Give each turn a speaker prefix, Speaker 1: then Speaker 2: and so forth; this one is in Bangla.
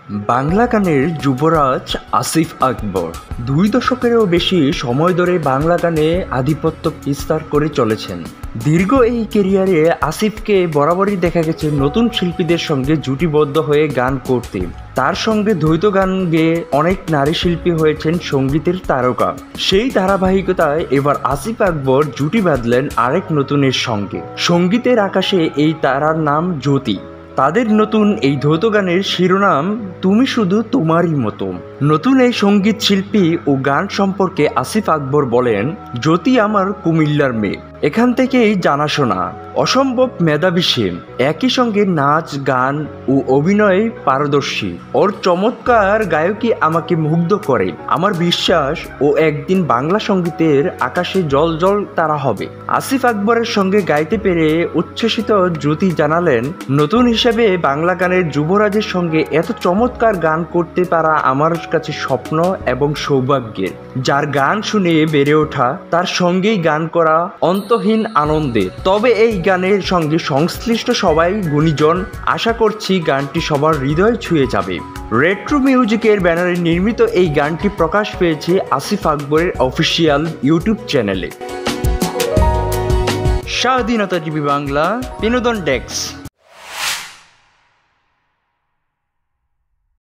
Speaker 1: বাংলা গানের যুবরাজ আসিফ আকবর 2 দশকেরও বেশি সময় ধরে বাংলা গানে আধিপত্য বিস্তার করে চলেছেন। দীর্ঘ এই ক্যারিয়ারে আসিফকে বরাবরই দেখা গেছে নতুন শিল্পীদের সঙ্গে জুটিবদ্ধ হয়ে গান করতে। তার সঙ্গে দ্বৈত গান গেয়ে অনেক নারী শিল্পী হয়েছেন সঙ্গীতের তারকা। সেই ধারাবাহিকতায় এবার আসিফ আকবর জুটি বাঁধলেন আরেক নতুনের সঙ্গে। সঙ্গীতের আকাশে এই তারার নাম জ্যোতি। তাদের নতুন এই দ্বৈত গানের শিরোনাম তুমি শুধু তোমারই মতো। নতুন এই সঙ্গীত শিল্পী ও গান সম্পর্কে আসিফ আকবর বলেন, জ্যোতি আমার কুমিল্লার মেয়ে, এখান থেকেই জানাশোনা, অসম্ভব মেধাবী সে, একই সঙ্গে নাচ গান ও অভিনয়ে পারদর্শী। ওর চমৎকার গায়কী আমাকে মুগ্ধ করে। আমার বিশ্বাস ও একদিন বাংলা সঙ্গীতের আকাশে জল জল তারা হবে। আসিফ আকবরের সঙ্গে গাইতে পেরে উচ্ছ্বসিত জ্যোতি জানালেন, নতুন হিসেবে বাংলা গানের যুবরাজের সঙ্গে এত চমৎকার গান করতে পারা আমার কাছে স্বপ্ন এবং সৌভাগ্যের। যার গান শুনে বেড়ে ওঠা, তার সঙ্গেই গান করা অন্তহীন আনন্দের। তবে এই গানের সঙ্গে সংশ্লিষ্ট সবাই গুণীজন, আশা করছি গানটি সবার হৃদয় ছুঁয়ে যাবে। রেট্রো মিউজিকের ব্যানারে নির্মিত এই গানটি প্রকাশ পেয়েছে আসিফ আকবরের অফিসিয়াল ইউটিউব চ্যানেলে। স্বাধীনতা টিভি বাংলা, বিনোদন ডেস্ক।